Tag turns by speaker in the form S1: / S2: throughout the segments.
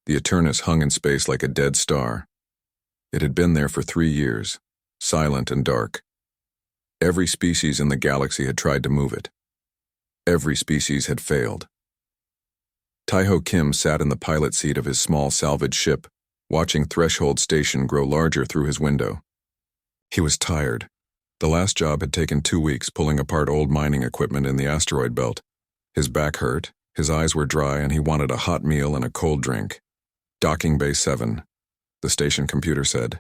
S1: The Eternus hung in space like a dead star. It had been there for 3 years, silent and dark. Every species in the galaxy had tried to move it. Every species had failed. Taiho Kim sat in the pilot seat of his small salvage ship, watching Threshold Station grow larger through his window. He was tired. The last job had taken 2 weeks pulling apart old mining equipment in the asteroid belt. His back hurt, his eyes were dry, and he wanted a hot meal and a cold drink. Docking Bay 7, the station computer said.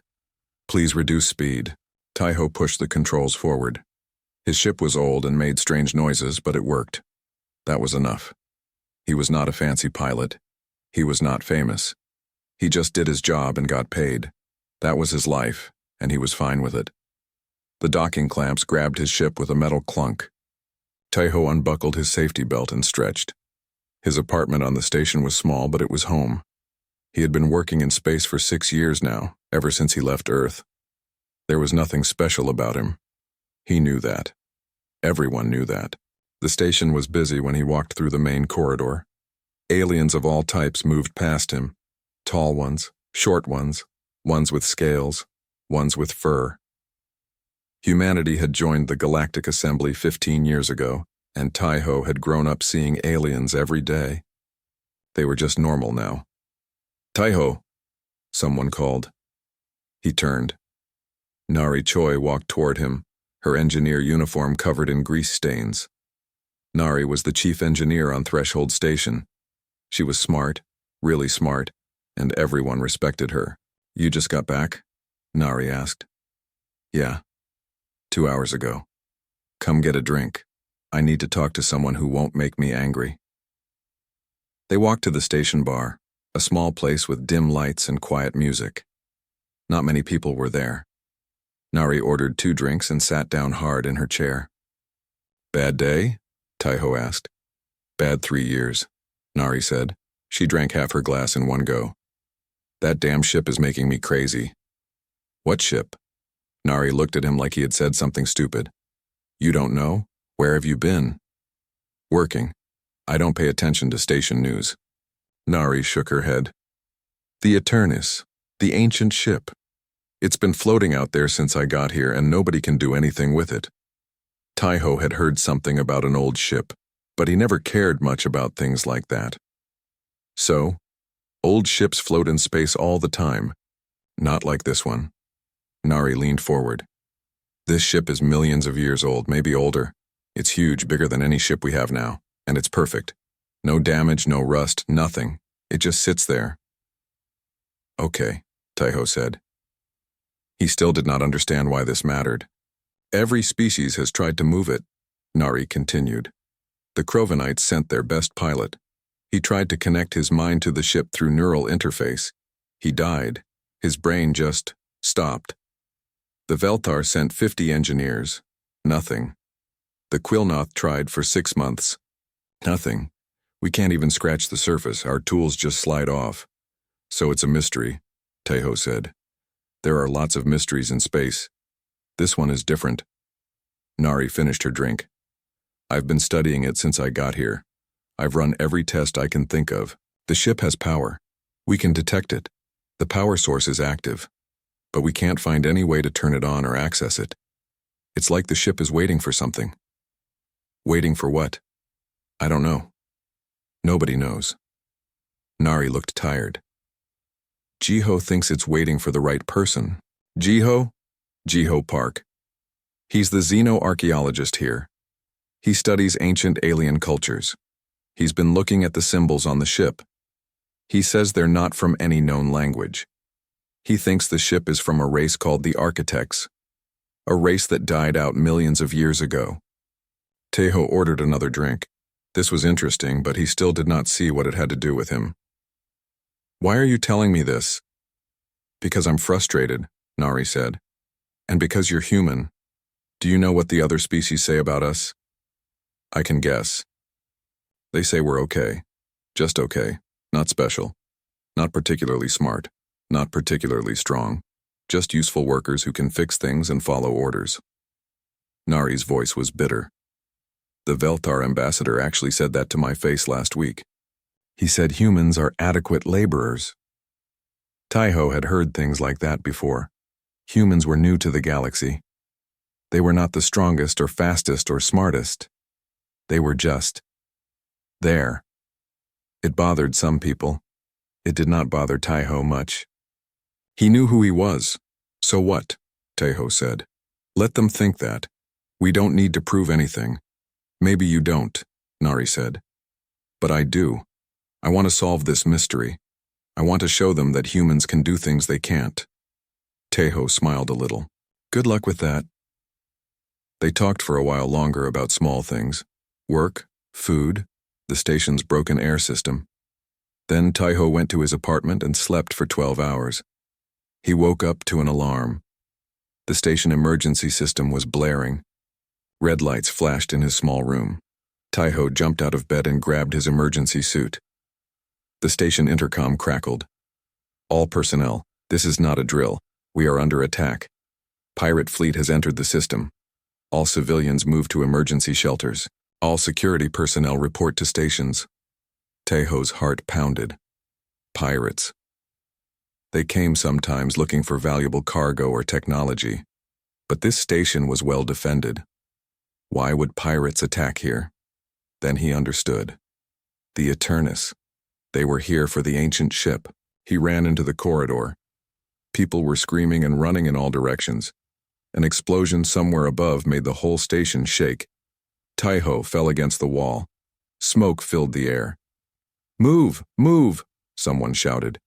S1: Please reduce speed. Taiho pushed the controls forward. His ship was old and made strange noises, but it worked. That was enough. He was not a fancy pilot. He was not famous. He just did his job and got paid. That was his life, and he was fine with it. The docking clamps grabbed his ship with a metal clunk. Taiho unbuckled his safety belt and stretched. His apartment on the station was small, but it was home. He had been working in space for 6 years now, ever since he left Earth. There was nothing special about him. He knew that. Everyone knew that. The station was busy when he walked through the main corridor. Aliens of all types moved past him. Tall ones, short ones, ones with scales, ones with fur. Humanity had joined the Galactic Assembly 15 years ago, and Taiho had grown up seeing aliens every day. They were just normal now. Taiho, someone called. He turned. Nari Choi walked toward him, her engineer uniform covered in grease stains. Nari was the chief engineer on Threshold Station. She was smart, really smart, and everyone respected her. You just got back? Nari asked. Yeah. 2 hours ago. Come get a drink. I need to talk to someone who won't make me angry. They walked to the station bar, a small place with dim lights and quiet music. Not many people were there. Nari ordered 2 drinks and sat down hard in her chair. Bad day? Taiho asked. Bad 3 years, Nari said. She drank half her glass in one go. That damn ship is making me crazy. What ship? Nari looked at him like he had said something stupid. You don't know? Where have you been? Working. I don't pay attention to station news. Nari shook her head. The Eternus, the ancient ship. It's been floating out there since I got here, and nobody can do anything with it. Taiho had heard something about an old ship, but he never cared much about things like that. So, old ships float in space all the time. Not like this one. Nari leaned forward. This ship is millions of years old, maybe older. It's huge, bigger than any ship we have now, and it's perfect. No damage, no rust, nothing. It just sits there. Okay, Taiho said. He still did not understand why this mattered. Every species has tried to move it, Nari continued. The Crovenites sent their best pilot. He tried to connect his mind to the ship through neural interface. He died. His brain just stopped. The Veltar sent 50 engineers. Nothing. The Quilnoth tried for 6 months. Nothing. We can't even scratch the surface. Our tools just slide off. So it's a mystery, Taiho said. There are lots of mysteries in space. This one is different. Nari finished her drink. I've been studying it since I got here. I've run every test I can think of. The ship has power. We can detect it. The power source is active. But we can't find any way to turn it on or access it. It's like the ship is waiting for something. Waiting for what? I don't know. Nobody knows. Nari looked tired. Jiho thinks it's waiting for the right person. Jiho? Jiho Park. He's the xenoarchaeologist here. He studies ancient alien cultures. He's been looking at the symbols on the ship. He says they're not from any known language. He thinks the ship is from a race called the Architects, a race that died out millions of years ago. Taiho ordered another drink. This was interesting, but he still did not see what it had to do with him. Why are you telling me this? Because I'm frustrated, Nari said. And because you're human. Do you know what the other species say about us? I can guess. They say we're okay. Just okay. Not special. Not particularly smart. Not particularly strong. Just useful workers who can fix things and follow orders. Nari's voice was bitter. The Veltar ambassador actually said that to my face last week. He said humans are adequate laborers. Taiho had heard things like that before. Humans were new to the galaxy. They were not the strongest or fastest or smartest. They were just there. It bothered some people. It did not bother Taiho much. He knew who he was. So what? Taiho said. Let them think that. We don't need to prove anything. Maybe you don't, Nari said. But I do. I want to solve this mystery. I want to show them that humans can do things they can't. Taiho smiled a little. Good luck with that. They talked for a while longer about small things. Work, food, the station's broken air system. Then Taiho went to his apartment and slept for 12 hours. He woke up to an alarm. The station emergency system was blaring. Red lights flashed in his small room. Taiho jumped out of bed and grabbed his emergency suit. The station intercom crackled. All personnel, this is not a drill. We are under attack. Pirate fleet has entered the system. All civilians move to emergency shelters. All security personnel report to stations. Taiho's heart pounded. Pirates. They came sometimes looking for valuable cargo or technology. But this station was well defended. Why would pirates attack here? Then he understood. The Eternus. They were here for the ancient ship. He ran into the corridor. People were screaming and running in all directions. An explosion somewhere above made the whole station shake. Taiho fell against the wall. Smoke filled the air. Move! Move! Someone shouted.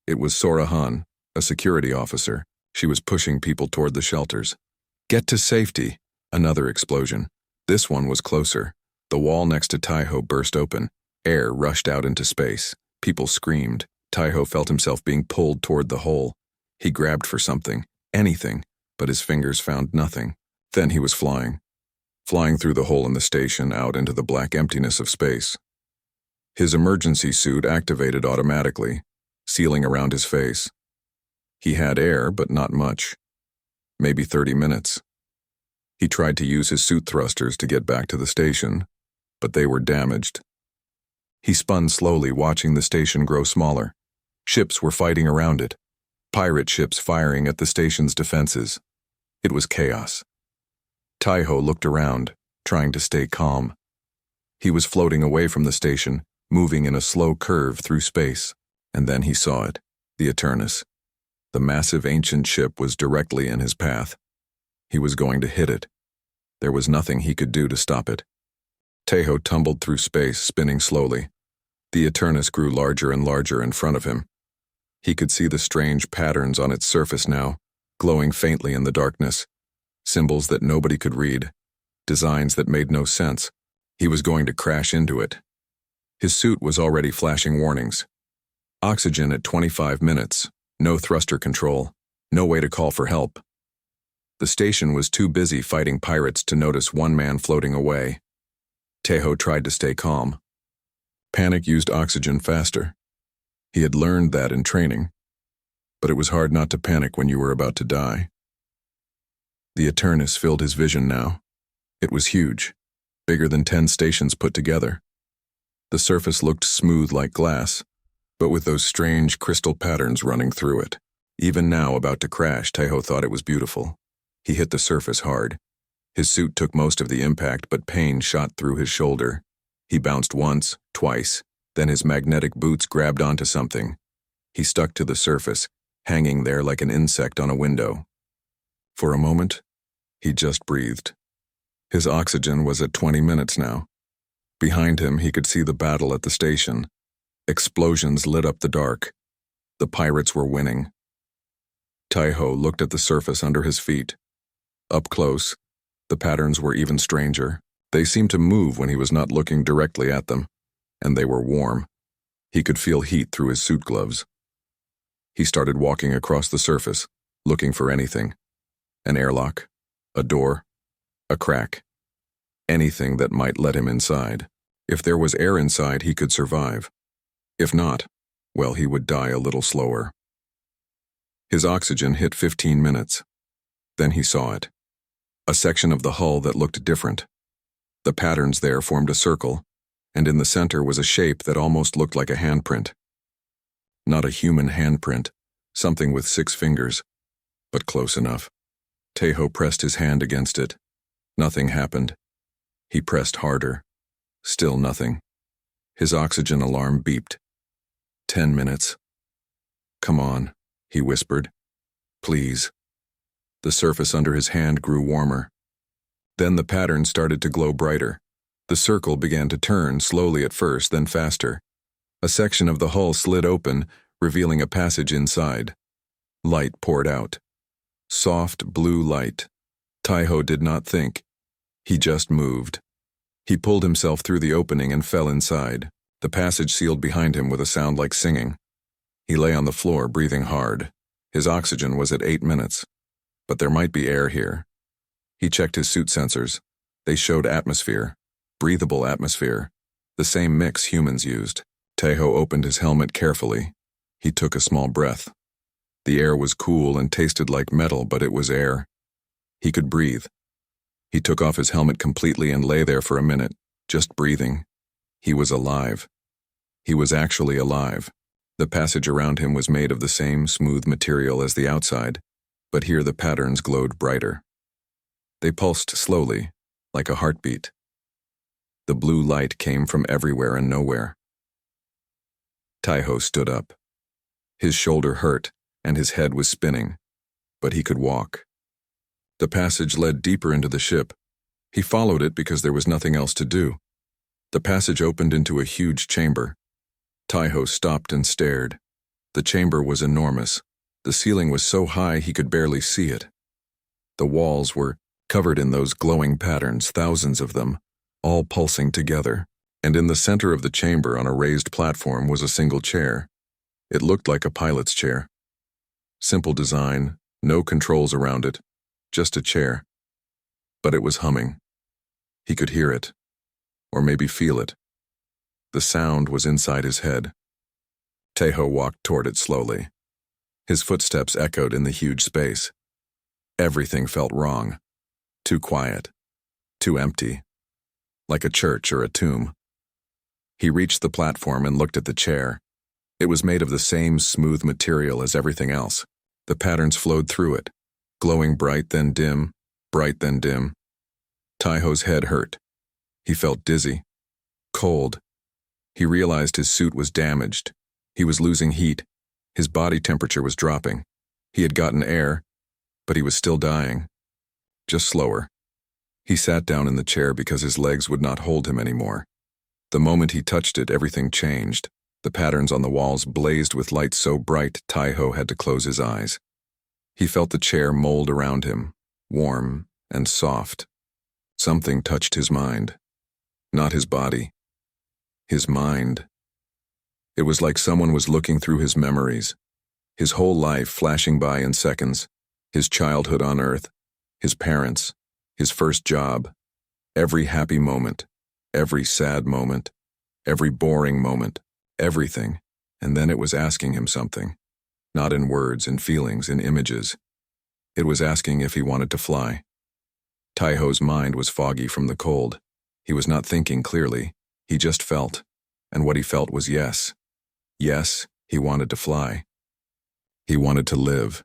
S1: It was Sorahan, a security officer. She was pushing people toward the shelters. Get to safety! Another explosion. This one was closer. The wall next to Taiho burst open. Air rushed out into space. People screamed. Taiho felt himself being pulled toward the hole. He grabbed for something, anything, but his fingers found nothing. Then he was flying. Flying through the hole in the station out into the black emptiness of space. His emergency suit activated automatically, sealing around his face. He had air, but not much. Maybe 30 minutes. He tried to use his suit thrusters to get back to the station, but they were damaged. He spun slowly, watching the station grow smaller. Ships were fighting around it. Pirate ships firing at the station's defenses. It was chaos. Taiho looked around, trying to stay calm. He was floating away from the station, moving in a slow curve through space, and then he saw it, the Eternus. The massive ancient ship was directly in his path. He was going to hit it. There was nothing he could do to stop it. Taiho tumbled through space, spinning slowly. The Eternus grew larger and larger in front of him. He could see the strange patterns on its surface now, glowing faintly in the darkness. Symbols that nobody could read. Designs that made no sense. He was going to crash into it. His suit was already flashing warnings. Oxygen at 25 minutes. No thruster control. No way to call for help. The station was too busy fighting pirates to notice one man floating away. Taiho tried to stay calm. Panic used oxygen faster. He had learned that in training. But it was hard not to panic when you were about to die. The Eternus filled his vision now. It was huge, bigger than 10 stations put together. The surface looked smooth like glass, but with those strange crystal patterns running through it. Even now, about to crash, Taiho thought it was beautiful. He hit the surface hard. His suit took most of the impact, but pain shot through his shoulder. He bounced once, twice, then his magnetic boots grabbed onto something. He stuck to the surface, hanging there like an insect on a window. For a moment, he just breathed. His oxygen was at 20 minutes now. Behind him, he could see the battle at the station. Explosions lit up the dark. The pirates were winning. Taiho looked at the surface under his feet. Up close, the patterns were even stranger. They seemed to move when he was not looking directly at them, and they were warm. He could feel heat through his suit gloves. He started walking across the surface, looking for anything. An airlock, a door, a crack. Anything that might let him inside. If there was air inside, he could survive. If not, well, he would die a little slower. His oxygen hit 15 minutes. Then he saw it. A section of the hull that looked different. The patterns there formed a circle, and in the center was a shape that almost looked like a handprint. Not a human handprint, something with 6 fingers, but close enough. Tejo pressed his hand against it. Nothing happened. He pressed harder. Still nothing. His oxygen alarm beeped. 10 minutes. "Come on," he whispered. "Please." The surface under his hand grew warmer. Then the pattern started to glow brighter. The circle began to turn, slowly at first, then faster. A section of the hull slid open, revealing a passage inside. Light poured out. Soft blue light. Tejo did not think. He just moved. He pulled himself through the opening and fell inside. The passage sealed behind him with a sound like singing. He lay on the floor, breathing hard. His oxygen was at 8 minutes. But there might be air here. He checked his suit sensors. They showed atmosphere. Breathable atmosphere. The same mix humans used. Tejo opened his helmet carefully. He took a small breath. The air was cool and tasted like metal, but it was air. He could breathe. He took off his helmet completely and lay there for a minute, just breathing. He was alive. He was actually alive. The passage around him was made of the same smooth material as the outside, but here the patterns glowed brighter. They pulsed slowly, like a heartbeat. The blue light came from everywhere and nowhere. Tejo stood up. His shoulder hurt, and his head was spinning, but he could walk. The passage led deeper into the ship. He followed it because there was nothing else to do. The passage opened into a huge chamber. Tejo stopped and stared. The chamber was enormous. The ceiling was so high he could barely see it. The walls were covered in those glowing patterns, thousands of them, all pulsing together, and in the center of the chamber on a raised platform was a single chair. It looked like a pilot's chair. Simple design, no controls around it, just a chair. But it was humming. He could hear it, or maybe feel it. The sound was inside his head. Tejo walked toward it slowly. His footsteps echoed in the huge space. Everything felt wrong. Too quiet. Too empty. Like a church or a tomb. He reached the platform and looked at the chair. It was made of the same smooth material as everything else. The patterns flowed through it, glowing bright then dim, bright then dim. Tejo's head hurt. He felt dizzy. Cold. He realized his suit was damaged. He was losing heat. His body temperature was dropping. He had gotten air, but he was still dying. Just slower. He sat down in the chair because his legs would not hold him anymore. The moment he touched it, everything changed. The patterns on the walls blazed with light so bright Tejo had to close his eyes. He felt the chair mold around him, warm and soft. Something touched his mind. Not his body. His mind. It was like someone was looking through his memories. His whole life flashing by in seconds. His childhood on Earth. His parents. His first job. Every happy moment. Every sad moment. Every boring moment. Everything. And then it was asking him something. Not in words, in feelings, in images. It was asking if he wanted to fly. Tejo's mind was foggy from the cold. He was not thinking clearly. He just felt. And what he felt was yes. Yes, he wanted to fly. He wanted to live.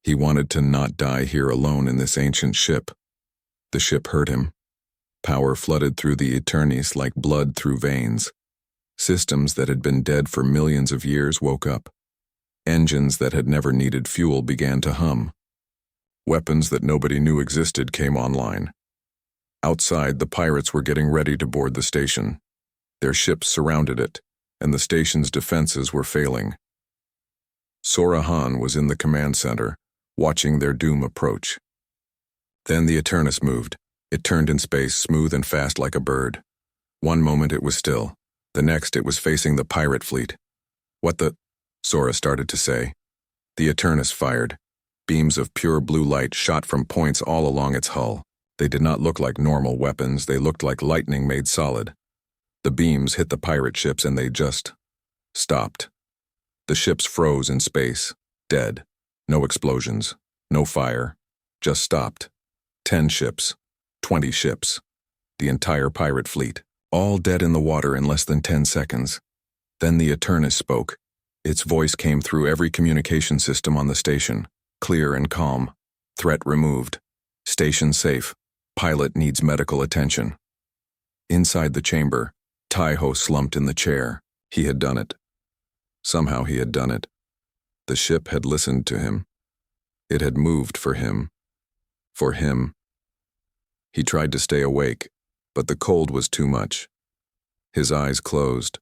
S1: He wanted to not die here alone in this ancient ship. The ship hurt him. Power flooded through the Eternis like blood through veins. Systems that had been dead for millions of years woke up. Engines that had never needed fuel began to hum. Weapons that nobody knew existed came online. Outside, the pirates were getting ready to board the station. Their ships surrounded it, and the station's defenses were failing. Sora Han was in the command center, watching their doom approach. Then the Eternus moved. It turned in space, smooth and fast like a bird. One moment it was still. The next it was facing the pirate fleet. "What the?" Sora started to say. The Eternus fired. Beams of pure blue light shot from points all along its hull. They did not look like normal weapons, they looked like lightning made solid. The beams hit the pirate ships and they just stopped. The ships froze in space, dead. No explosions, no fire, just stopped. 10 ships, 20 ships, the entire pirate fleet, all dead in the water in less than 10 seconds. Then the Eternus spoke. Its voice came through every communication system on the station, clear and calm. Threat removed. Station safe. Pilot needs medical attention. Inside the chamber, Taiho slumped in the chair. He had done it. Somehow he had done it. The ship had listened to him. It had moved for him. For him. He tried to stay awake, but the cold was too much. His eyes closed.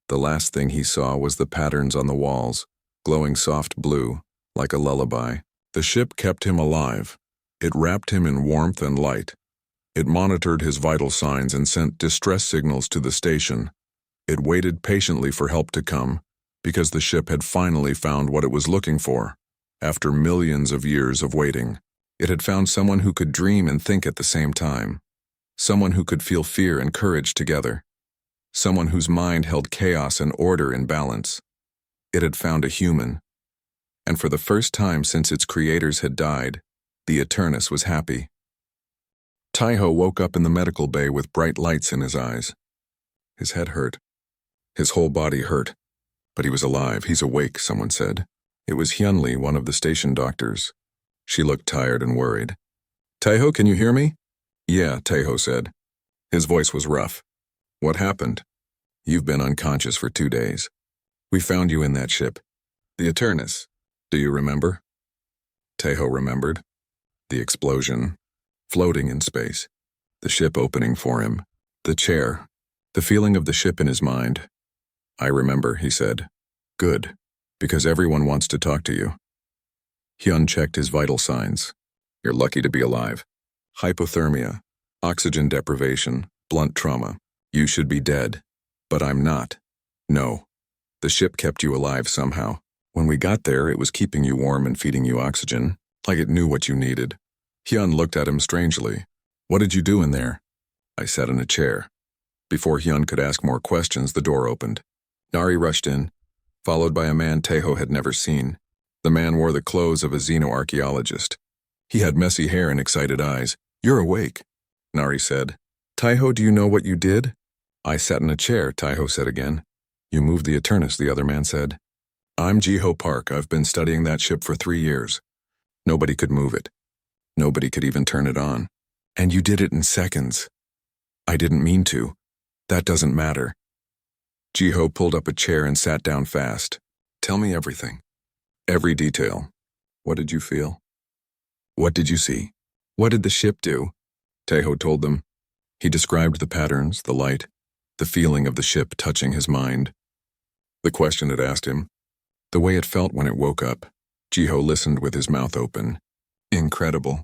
S1: The last thing he saw was the patterns on the walls, glowing soft blue, like a lullaby. The ship kept him alive. It wrapped him in warmth and light. It monitored his vital signs and sent distress signals to the station. It waited patiently for help to come, because the ship had finally found what it was looking for. After millions of years of waiting, it had found someone who could dream and think at the same time. Someone who could feel fear and courage together. Someone whose mind held chaos and order in balance. It had found a human. And for the first time since its creators had died, the Eternus was happy. Taiho woke up in the medical bay with bright lights in his eyes. His head hurt. His whole body hurt. But he was alive. He's awake, someone said. It was Hyunli, one of the station doctors. She looked tired and worried. Taiho, can you hear me? Yeah, Taiho said. His voice was rough. What happened? You've been unconscious for 2 days. We found you in that ship. The Eternus. Do you remember? Taiho remembered. The explosion. Floating in space. The ship opening for him. The chair. The feeling of the ship in his mind. I remember, he said. Good. Because everyone wants to talk to you. Hyun checked his vital signs. You're lucky to be alive. Hypothermia. Oxygen deprivation. Blunt trauma. You should be dead. But I'm not. No. The ship kept you alive somehow. When we got there, it was keeping you warm and feeding you oxygen, like it knew what you needed. Hyun looked at him strangely. What did you do in there? I sat in a chair. Before Hyun could ask more questions, the door opened. Nari rushed in, followed by a man Taiho had never seen. The man wore the clothes of a xenoarchaeologist. He had messy hair and excited eyes. You're awake, Nari said. Taiho, do you know what you did? I sat in a chair, Taiho said again. You moved the Eternus, the other man said. I'm Jiho Park. I've been studying that ship for 3 years. Nobody could move it. Nobody could even turn it on. And you did it in seconds. I didn't mean to. That doesn't matter. Jiho pulled up a chair and sat down fast. Tell me everything. Every detail. What did you feel? What did you see? What did the ship do? Taiho told them. He described the patterns, the light, the feeling of the ship touching his mind. The question it asked him. The way it felt when it woke up. Jiho listened with his mouth open. Incredible.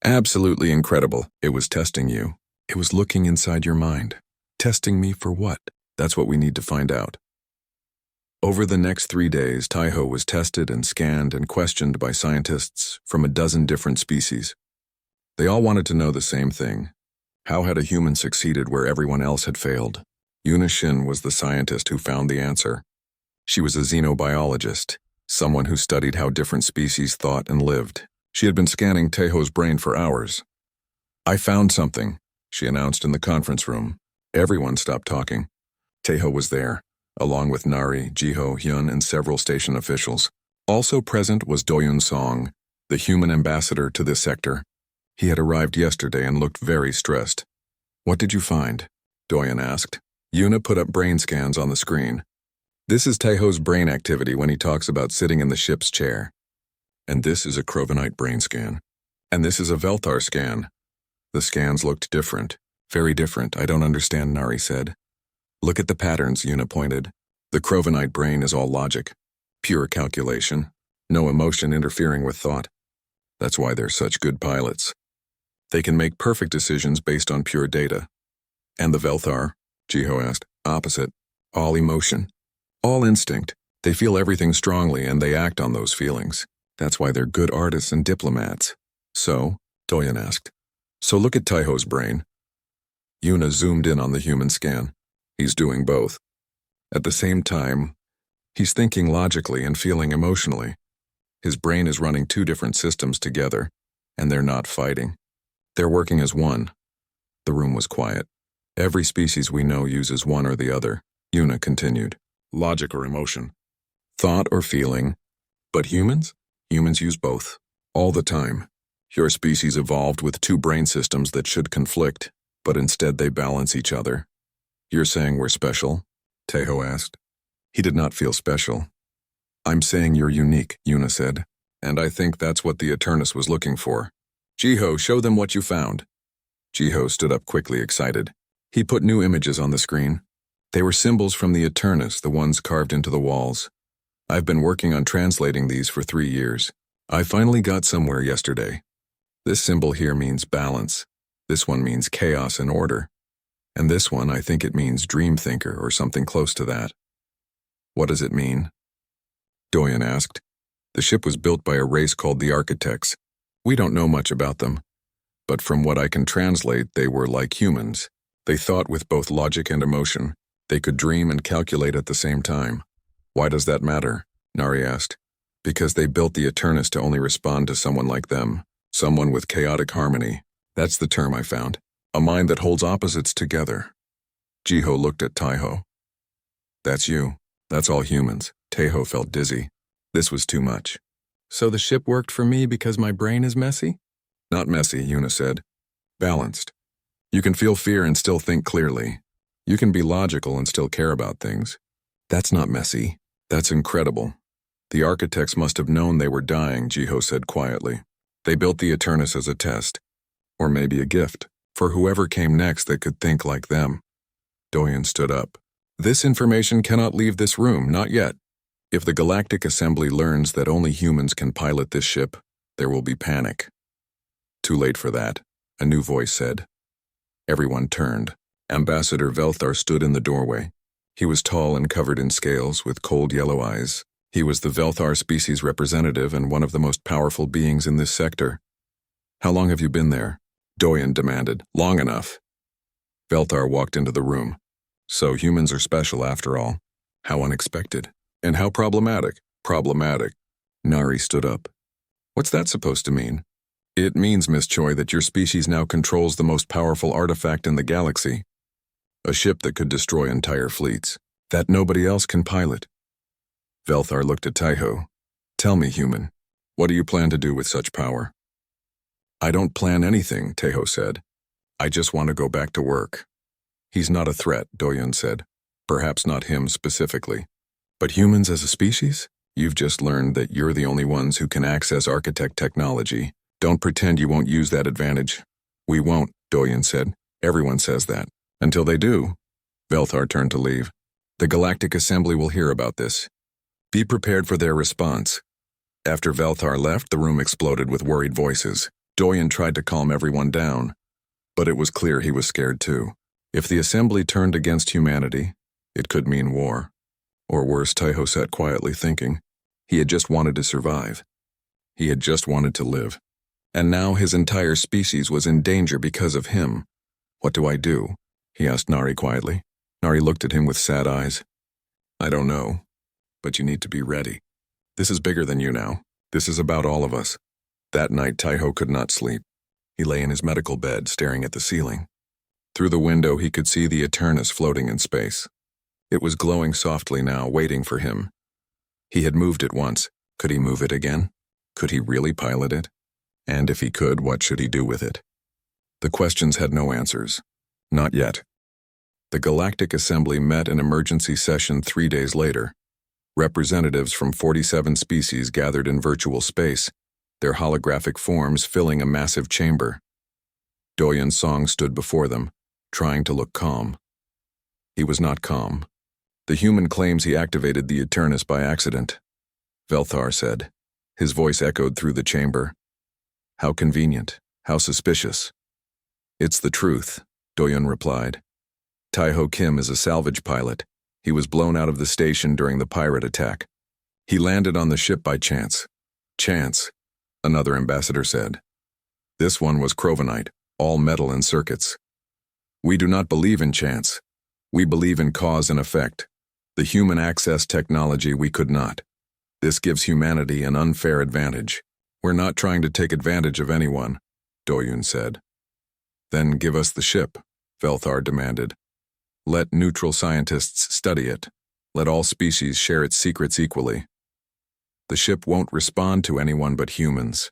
S1: Absolutely incredible. It was testing you. It was looking inside your mind. Testing me for what? That's what we need to find out. Over the next 3 days, Taiho was tested and scanned and questioned by scientists from a dozen different species. They all wanted to know the same thing. How had a human succeeded where everyone else had failed? Yuna Shin was the scientist who found the answer. She was a xenobiologist, someone who studied how different species thought and lived. She had been scanning Taiho's brain for hours. I found something, she announced in the conference room. Everyone stopped talking. Taiho was there, along with Nari, Jiho, Hyun, and several station officials. Also present was Doyun Song, the human ambassador to this sector. He had arrived yesterday and looked very stressed. What did you find? Doyun asked. Yuna put up brain scans on the screen. This is Taiho's brain activity when he talks about sitting in the ship's chair. And this is a Crovanite brain scan. And this is a Velthar scan. The scans looked different. Very different, I don't understand, Nari said. Look at the patterns, Yuna pointed. The Crovanite brain is all logic. Pure calculation. No emotion interfering with thought. That's why they're such good pilots. They can make perfect decisions based on pure data. And the Velthar, Jiho asked, opposite. All emotion. All instinct. They feel everything strongly and they act on those feelings. That's why they're good artists and diplomats. So, Doyen asked. So look at Taiho's brain. Yuna zoomed in on the human scan. He's doing both. At the same time, he's thinking logically and feeling emotionally. His brain is running 2 different systems together, and they're not fighting. They're working as one. The room was quiet. Every species we know uses one or the other, Yuna continued. Logic or emotion. Thought or feeling. But humans? Humans use both. All the time. Your species evolved with two brain systems that should conflict, but instead they balance each other. You're saying we're special? Tejo asked. He did not feel special. I'm saying you're unique, Yuna said, and I think that's what the Eternus was looking for. Jiho, show them what you found. Jiho stood up quickly, excited. He put new images on the screen. They were symbols from the Eternus, the ones carved into the walls. I've been working on translating these for 3 years. I finally got somewhere yesterday. This symbol here means balance. This one means chaos and order. And this one, I think it means dream thinker or something close to that. What does it mean? Doyen asked. The ship was built by a race called the Architects. We don't know much about them. But from what I can translate, they were like humans. They thought with both logic and emotion. They could dream and calculate at the same time. Why does that matter? Nari asked. Because they built the Eternus to only respond to someone like them. Someone with chaotic harmony. That's the term I found. A mind that holds opposites together. Jiho looked at Taiho. That's you. That's all humans. Taiho felt dizzy. This was too much. So the ship worked for me because my brain is messy? Not messy, Yuna said. Balanced. You can feel fear and still think clearly. You can be logical and still care about things. That's not messy. That's incredible. The Architects must have known they were dying, Jiho said quietly. They built the Eternus as a test. Or maybe a gift. For whoever came next that could think like them. Doyen stood up. This information cannot leave this room, not yet. If the Galactic Assembly learns that only humans can pilot this ship, there will be panic. Too late for that, a new voice said. Everyone turned. Ambassador Velthar stood in the doorway. He was tall and covered in scales, with cold yellow eyes. He was the Velthar species representative and one of the most powerful beings in this sector. How long have you been there? Doyen demanded. Long enough. Velthar walked into the room. So humans are special after all. How unexpected. And how problematic. Problematic. Nari stood up. What's that supposed to mean? It means, Miss Choi, that your species now controls the most powerful artifact in the galaxy. A ship that could destroy entire fleets. That nobody else can pilot. Velthar looked at Taiho. Tell me, human, what do you plan to do with such power? I don't plan anything, Taiho said. I just want to go back to work. He's not a threat, Doyen said. Perhaps not him specifically. But humans as a species? You've just learned that you're the only ones who can access architect technology. Don't pretend you won't use that advantage. We won't, Doyen said. Everyone says that. Until they do. Velthar turned to leave. The Galactic Assembly will hear about this. Be prepared for their response. After Velthar left, the room exploded with worried voices. Doyen tried to calm everyone down. But it was clear he was scared too. If the Assembly turned against humanity, it could mean war. Or worse, Taiho sat quietly thinking. He had just wanted to survive. He had just wanted to live. And now his entire species was in danger because of him. What do I do? He asked Nari quietly. Nari looked at him with sad eyes. I don't know. But you need to be ready. This is bigger than you now. This is about all of us. That night, Taiho could not sleep. He lay in his medical bed, staring at the ceiling. Through the window, he could see the Eternus floating in space. It was glowing softly now, waiting for him. He had moved it once. Could he move it again? Could he really pilot it? And if he could, what should he do with it? The questions had no answers. Not yet. The Galactic Assembly met in emergency session 3 days later. Representatives from 47 species gathered in virtual space, their holographic forms filling a massive chamber. Doyen Song stood before them, trying to look calm. He was not calm. The human claims he activated the Eternus by accident. Velthar said. His voice echoed through the chamber. How convenient. How suspicious. It's the truth, Doyen replied. Taiho Kim is a salvage pilot. He was blown out of the station during the pirate attack. He landed on the ship by chance. Chance, another ambassador said. This one was Crovanite, all metal and circuits. We do not believe in chance. We believe in cause and effect. The human access technology we could not. This gives humanity an unfair advantage. We're not trying to take advantage of anyone, Doyen said. Then give us the ship, Velthar demanded. Let neutral scientists study it. Let all species share its secrets equally. The ship won't respond to anyone but humans,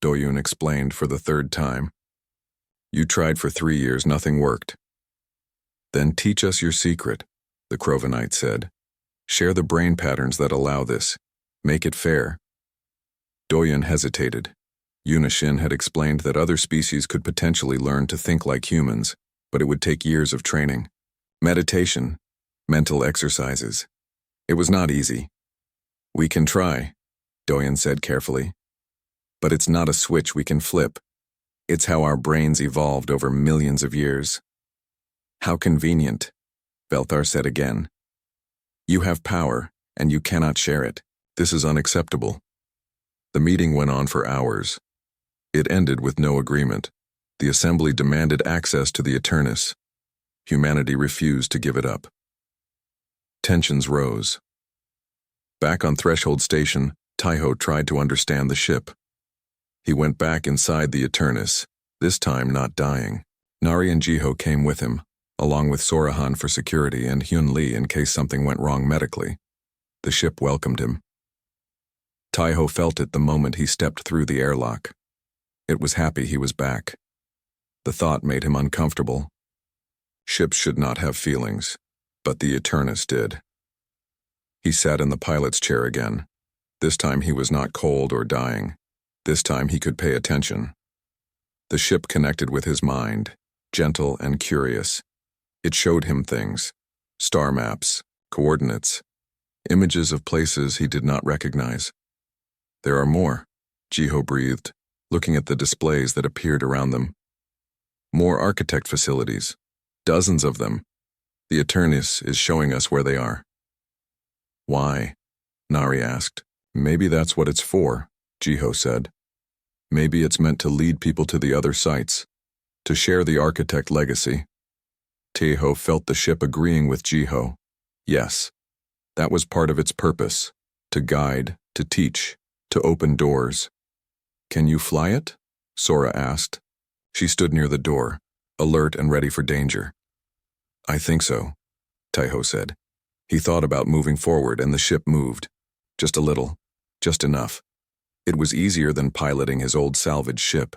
S1: Doyun explained for the third time. You tried for 3 years, nothing worked. Then teach us your secret, the Crovenite said. Share the brain patterns that allow this. Make it fair. Doyun hesitated. Yunishin had explained that other species could potentially learn to think like humans, but it would take years of training. Meditation, mental exercises. It was not easy. We can try, Doyun said carefully. But it's not a switch we can flip. It's how our brains evolved over millions of years. How convenient, Velthar said again. You have power, and you cannot share it. This is unacceptable. The meeting went on for hours. It ended with no agreement. The assembly demanded access to the Eternus. Humanity refused to give it up. Tensions rose. Back on Threshold Station, Taiho tried to understand the ship. He went back inside the Eternus, this time not dying. Nari and Jiho came with him, along with Sorahan for security and Hyun Lee in case something went wrong medically. The ship welcomed him. Taiho felt it the moment he stepped through the airlock. It was happy he was back. The thought made him uncomfortable. Ships should not have feelings, but the Eternus did. He sat in the pilot's chair again. This time he was not cold or dying. This time he could pay attention. The ship connected with his mind, gentle and curious. It showed him things, star maps, coordinates, images of places he did not recognize. There are more, Jiho breathed, looking at the displays that appeared around them. More architect facilities, dozens of them. The Eternus is showing us where they are. Why? Nari asked. Maybe that's what it's for, Jiho said. Maybe it's meant to lead people to the other sites, to share the architect legacy. Taiho felt the ship agreeing with Jiho. Yes, that was part of its purpose, to guide, to teach, to open doors. Can you fly it? Sora asked. She stood near the door, alert and ready for danger. I think so, Taiho said. He thought about moving forward and the ship moved. Just a little, just enough. It was easier than piloting his old salvage ship.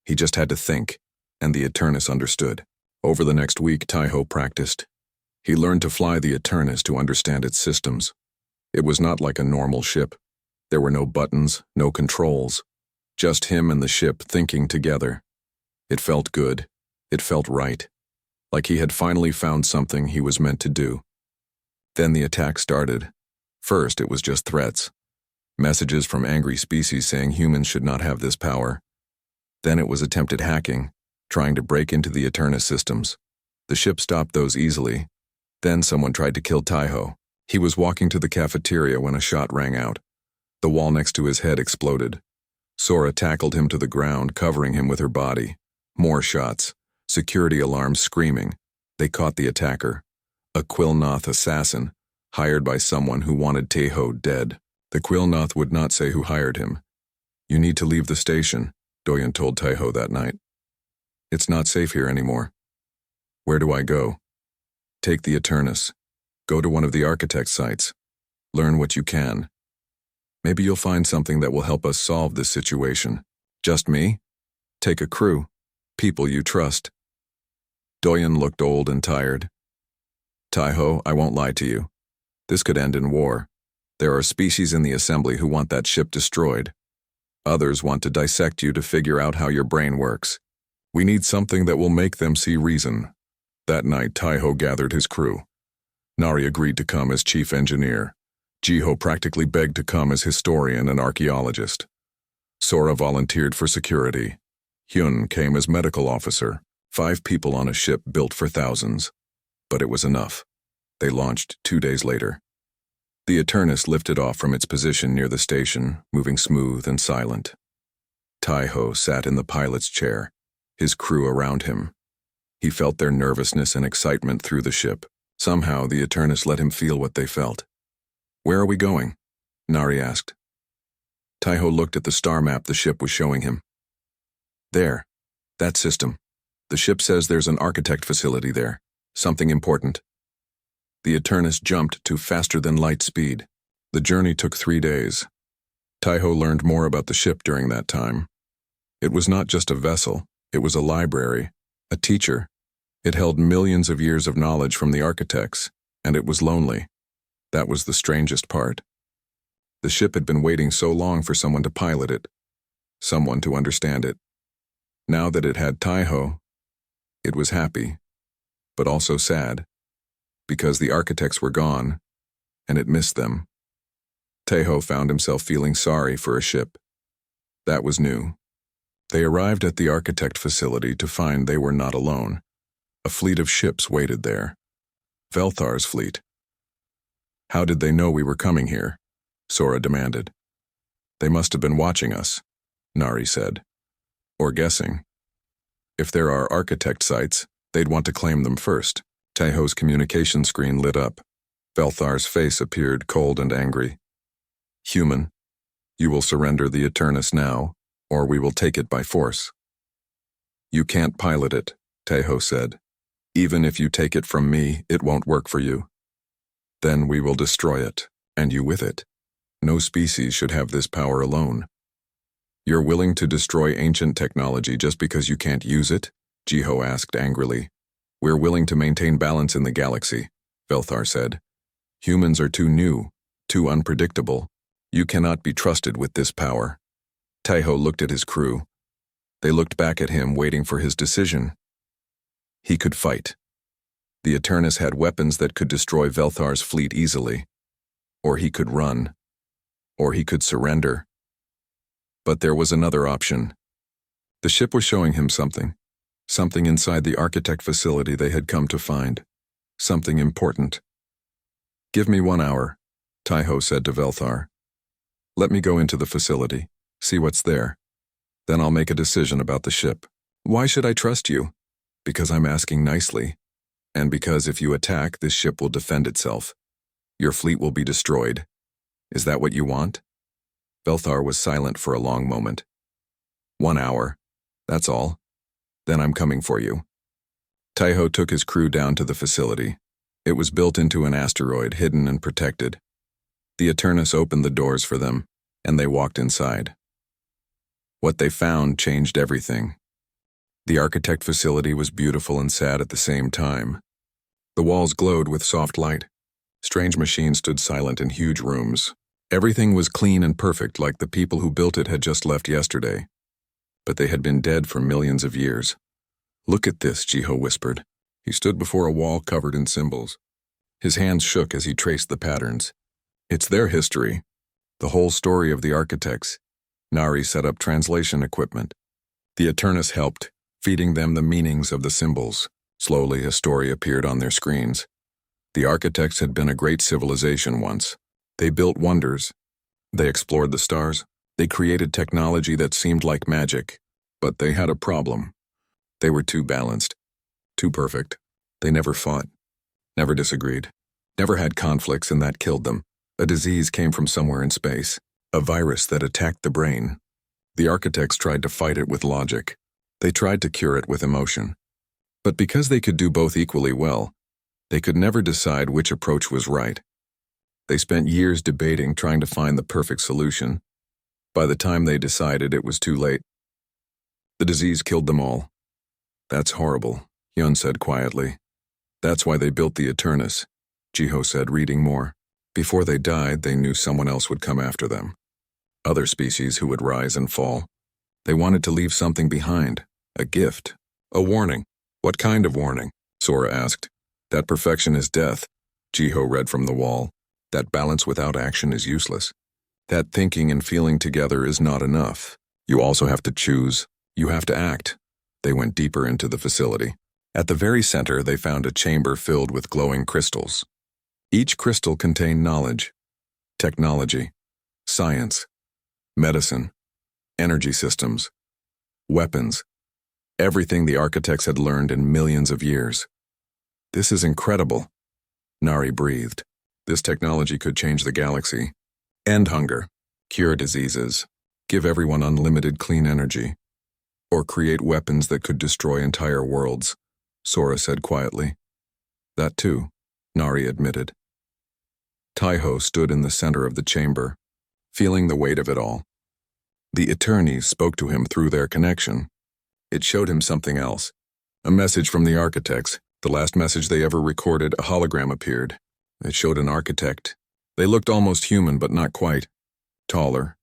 S1: He just had to think, and the Eternus understood. Over the next week, Taiho practiced. He learned to fly the Eternus to understand its systems. It was not like a normal ship. There were no buttons, no controls. Just him and the ship thinking together. It felt good. It felt right. Like he had finally found something he was meant to do. Then the attack started. First, it was just threats. Messages from angry species saying humans should not have this power. Then it was attempted hacking, trying to break into the Eternus systems. The ship stopped those easily. Then someone tried to kill Taiho. He was walking to the cafeteria when a shot rang out. The wall next to his head exploded. Sora tackled him to the ground, covering him with her body. More shots. Security alarms screaming. They caught the attacker. A Quilnoth assassin, hired by someone who wanted Taiho dead. The Quilnoth would not say who hired him. You need to leave the station, Doyun told Taiho that night. It's not safe here anymore. Where do I go? Take the Eternus. Go to one of the architect sites. Learn what you can. Maybe you'll find something that will help us solve this situation. Just me? Take a crew. People you trust. Doyun looked old and tired. Taiho, I won't lie to you. This could end in war. There are species in the assembly who want that ship destroyed. Others want to dissect you to figure out how your brain works. We need something that will make them see reason. That night, Taiho gathered his crew. Nari agreed to come as chief engineer. Jiho practically begged to come as historian and archaeologist. Sora volunteered for security. Hyun came as medical officer. 5 people on a ship built for thousands. But it was enough. They launched 2 days later. The Eternus lifted off from its position near the station, moving smooth and silent. Taiho sat in the pilot's chair, his crew around him. He felt their nervousness and excitement through the ship. Somehow, the Eternus let him feel what they felt. Where are we going? Nari asked. Taiho looked at the star map the ship was showing him. There. That system. The ship says there's an architect facility there. Something important. The Eternus jumped to faster-than-light speed. The journey took 3 days. Taiho learned more about the ship during that time. It was not just a vessel, it was a library, a teacher. It held millions of years of knowledge from the architects, and it was lonely. That was the strangest part. The ship had been waiting so long for someone to pilot it, someone to understand it. Now that it had Taiho, it was happy, but also sad, because the architects were gone, and it missed them. Taiho found himself feeling sorry for a ship. That was new. They arrived at the architect facility to find they were not alone. A fleet of ships waited there. Velthar's fleet. How did they know we were coming here? Sora demanded. They must have been watching us, Nari said. Or guessing. If there are architect sites, they'd want to claim them first. Taiho's communication screen lit up. Velthar's face appeared cold and angry. Human, you will surrender the Eternus now, or we will take it by force. You can't pilot it, Taiho said. Even if you take it from me, it won't work for you. Then we will destroy it, and you with it. No species should have this power alone. You're willing to destroy ancient technology just because you can't use it? Jiho asked angrily. We're willing to maintain balance in the galaxy, Velthar said. Humans are too new, too unpredictable. You cannot be trusted with this power. Taiho looked at his crew. They looked back at him, waiting for his decision. He could fight. The Eternus had weapons that could destroy Velthar's fleet easily. Or he could run. Or he could surrender. But there was another option. The ship was showing him something. Something inside the architect facility they had come to find. Something important. Give me 1 hour, Taiho said to Velthar. Let me go into the facility, see what's there. Then I'll make a decision about the ship. Why should I trust you? Because I'm asking nicely. And because if you attack, this ship will defend itself. Your fleet will be destroyed. Is that what you want? Velthar was silent for a long moment. 1 hour. That's all. Then I'm coming for you. Taiho took his crew down to the facility. It was built into an asteroid, hidden and protected. The Eternus opened the doors for them, and they walked inside. What they found changed everything. The architect facility was beautiful and sad at the same time. The walls glowed with soft light. Strange machines stood silent in huge rooms. Everything was clean and perfect, like the people who built it had just left yesterday. But they had been dead for millions of years. Look at this, Jiho whispered. He stood before a wall covered in symbols. His hands shook as he traced the patterns. It's their history. The whole story of the architects. Nari set up translation equipment. The Eternus helped, feeding them the meanings of the symbols. Slowly, a story appeared on their screens. The architects had been a great civilization once. They built wonders. They explored the stars. They created technology that seemed like magic. But they had a problem. They were too balanced. Too perfect. They never fought. Never disagreed. Never had conflicts, and that killed them. A disease came from somewhere in space. A virus that attacked the brain. The architects tried to fight it with logic. They tried to cure it with emotion. But because they could do both equally well, they could never decide which approach was right. They spent years debating, trying to find the perfect solution. By the time they decided, it was too late. The disease killed them all. That's horrible, Yun said quietly. That's why they built the Eternus, Jiho said, reading more. Before they died, they knew someone else would come after them. Other species who would rise and fall. They wanted to leave something behind. A gift. A warning. What kind of warning? Sora asked. That perfection is death, Jiho read from the wall. That balance without action is useless. That thinking and feeling together is not enough. You also have to choose. You have to act. They went deeper into the facility. At the very center, they found a chamber filled with glowing crystals. Each crystal contained knowledge, technology, science, medicine, energy systems, weapons, everything the architects had learned in millions of years. This is incredible, Nari breathed. This technology could change the galaxy, end hunger, cure diseases, give everyone unlimited clean energy. Or create weapons that could destroy entire worlds, Sora said quietly. That too, Nari admitted. Taiho stood in the center of the chamber, feeling the weight of it all. The attorneys spoke to him through their connection. It showed him something else. A message from the architects, the last message they ever recorded. A hologram appeared. It showed an architect. They looked almost human, but not quite. Taller,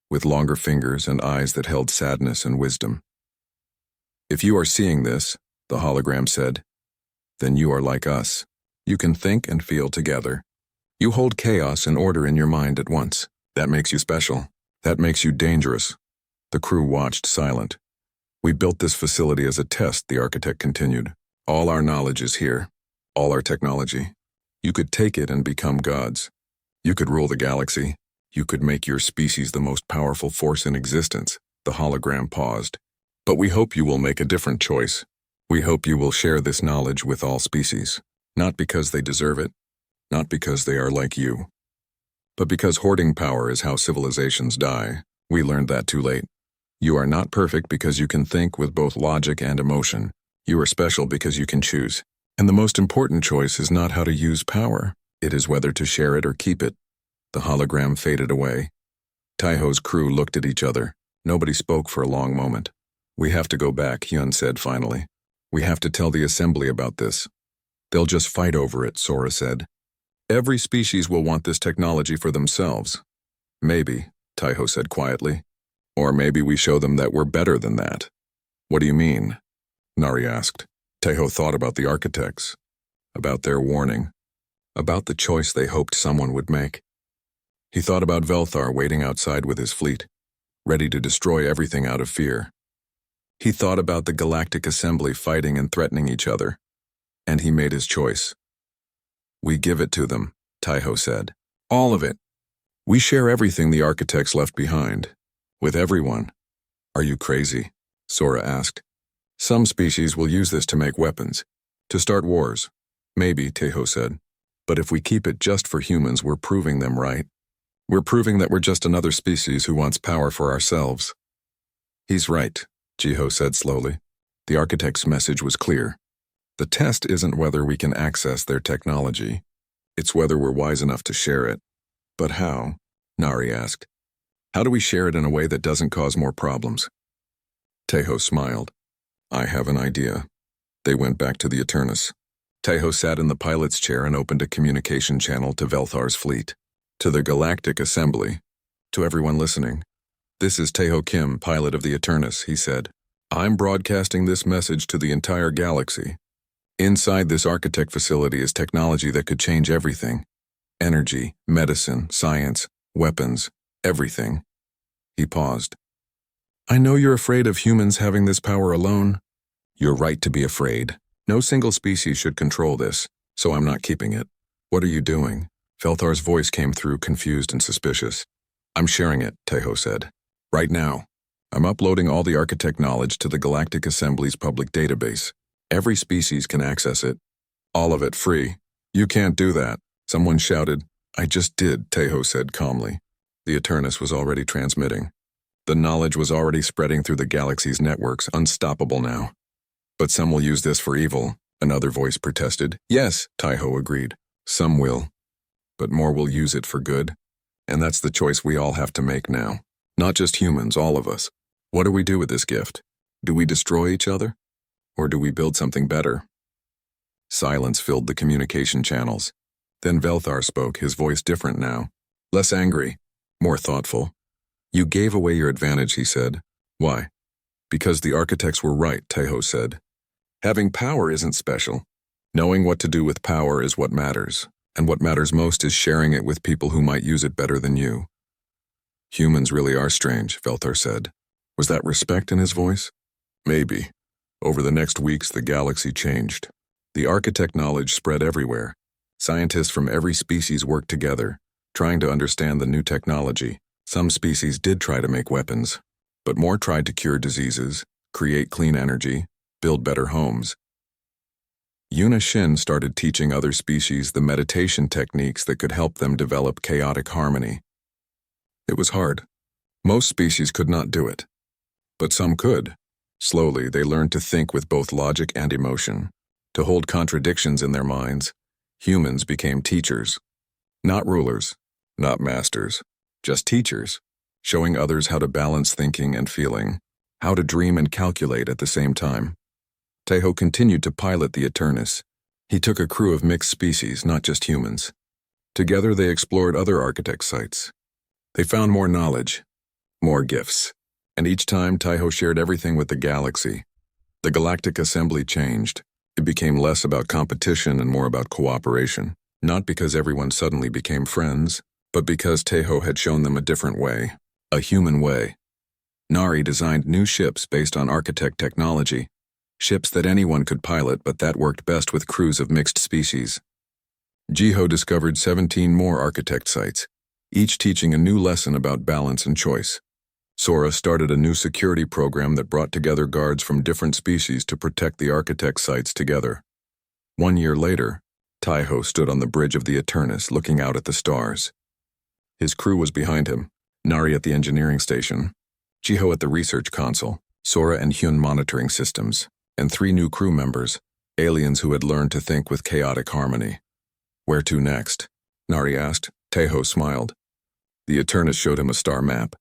S1: with longer fingers and eyes that held sadness and wisdom. If you are seeing this, the hologram said, then you are like us. You can think and feel together. You hold chaos and order in your mind at once. That makes you special. That makes you dangerous. The crew watched silent. We built this facility as a test, the architect continued. All our knowledge is here. All our technology. You could take it and become gods. You could rule the galaxy. You could make your species the most powerful force in existence. The hologram paused. But we hope you will make a different choice. We hope you will share this knowledge with all species. Not because they deserve it. Not because they are like you. But because hoarding power is how civilizations die. We learned that too late. You are not perfect because you can think with both logic and emotion. You are special because you can choose. And the most important choice is not how to use power. It is whether to share it or keep it. The hologram faded away. Taiho's crew looked at each other. Nobody spoke for a long moment. We have to go back, Hyun said finally. We have to tell the assembly about this. They'll just fight over it, Sora said. Every species will want this technology for themselves. Maybe, Taiho said quietly. Or maybe we show them that we're better than that. What do you mean? Nari asked. Taiho thought about the architects, about their warning, about the choice they hoped someone would make. He thought about Velthar waiting outside with his fleet, ready to destroy everything out of fear. He thought about the Galactic Assembly fighting and threatening each other, and he made his choice. We give it to them, Taiho said. All of it. We share everything the architects left behind, with everyone. Are you crazy? Sora asked. Some species will use this to make weapons, to start wars. Maybe, Taiho said. But if we keep it just for humans, we're proving them right. We're proving that we're just another species who wants power for ourselves. He's right, Jiho said slowly. The architect's message was clear. The test isn't whether we can access their technology. It's whether we're wise enough to share it. But how? Nari asked. How do we share it in a way that doesn't cause more problems? Taiho smiled. I have an idea. They went back to the Eternus. Taiho sat in the pilot's chair and opened a communication channel to Velthar's fleet. To the Galactic Assembly. To everyone listening. This is Taiho Kim, pilot of the Eternus, he said. I'm broadcasting this message to the entire galaxy. Inside this architect facility is technology that could change everything. Energy, medicine, science, weapons, everything. He paused. I know you're afraid of humans having this power alone. You're right to be afraid. No single species should control this, so I'm not keeping it. What are you doing? Velthar's voice came through, confused and suspicious. I'm sharing it, Taiho said. Right now. I'm uploading all the architect knowledge to the Galactic Assembly's public database. Every species can access it. All of it free. You can't do that, someone shouted. I just did, Taiho said calmly. The Eternus was already transmitting. The knowledge was already spreading through the galaxy's networks, unstoppable now. But some will use this for evil, another voice protested. Yes, Taiho agreed. Some will. But more will use it for good. And that's the choice we all have to make now. Not just humans, all of us. What do we do with this gift? Do we destroy each other? Or do we build something better? Silence filled the communication channels. Then Velthar spoke, his voice different now. Less angry, more thoughtful. You gave away your advantage, he said. Why? Because the architects were right, Taiho said. Having power isn't special. Knowing what to do with power is what matters. And what matters most is sharing it with people who might use it better than you. Humans really are strange, Velthar said. Was that respect in his voice? Maybe. Over the next weeks, the galaxy changed. The architect knowledge spread everywhere. Scientists from every species worked together, trying to understand the new technology. Some species did try to make weapons, but more tried to cure diseases, create clean energy, build better homes. Yuna Shin started teaching other species the meditation techniques that could help them develop chaotic harmony. It was hard. Most species could not do it. But some could. Slowly, they learned to think with both logic and emotion, to hold contradictions in their minds. Humans became teachers. Not rulers, not masters, just teachers, showing others how to balance thinking and feeling, how to dream and calculate at the same time. Tejo continued to pilot the Eternus. He took a crew of mixed species, not just humans. Together they explored other architect sites. They found more knowledge, more gifts, and each time Tejo shared everything with the galaxy. The galactic assembly changed. It became less about competition and more about cooperation, not because everyone suddenly became friends, but because Tejo had shown them a different way, a human way. Nari designed new ships based on architect technology, ships that anyone could pilot but that worked best with crews of mixed species. Jiho discovered 17 more architect sites, each teaching a new lesson about balance and choice. Sora started a new security program that brought together guards from different species to protect the architect sites together. 1 year later, Tejo stood on the bridge of the Eternus looking out at the stars. His crew was behind him, Nari at the engineering station, Jiho at the research console, Sora and Hyun monitoring systems, and 3 new crew members, aliens who had learned to think with chaotic harmony. Where to next? Nari asked. Tejo smiled. The Eternus showed him a star map.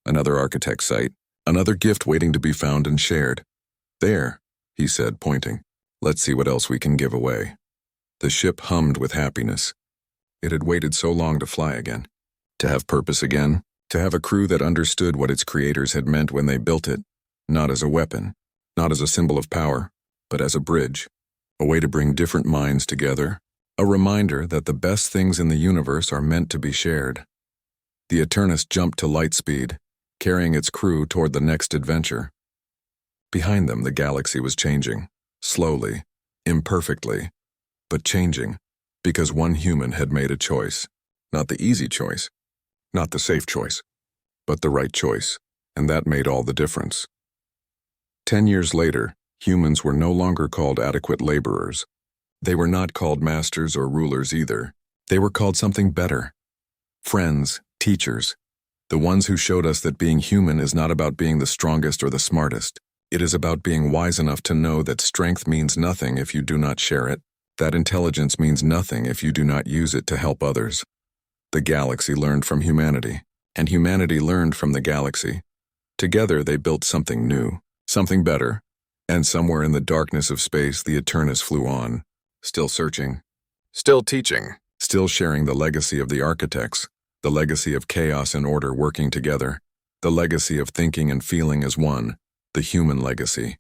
S1: Another architect site, another gift waiting to be found and shared. There, he said, pointing. Let's see what else we can give away. The ship hummed with happiness. It had waited so long to fly again, to have purpose again, to have a crew that understood what its creators had meant when they built it, not as a weapon, not as a symbol of power, but as a bridge, a way to bring different minds together, a reminder that the best things in the universe are meant to be shared. The Eternus jumped to light speed, carrying its crew toward the next adventure. Behind them, the galaxy was changing, slowly, imperfectly, but changing, because one human had made a choice, not the easy choice, not the safe choice, but the right choice, and that made all the difference. 10 years later, humans were no longer called adequate laborers. They were not called masters or rulers either. They were called something better. Friends, teachers, the ones who showed us that being human is not about being the strongest or the smartest. It is about being wise enough to know that strength means nothing if you do not share it, that intelligence means nothing if you do not use it to help others. The galaxy learned from humanity, and humanity learned from the galaxy. Together they built something new, something better, and somewhere in the darkness of space the Eternus flew on, still searching, still teaching, still sharing the legacy of the architects, the legacy of chaos and order working together, the legacy of thinking and feeling as one, the human legacy.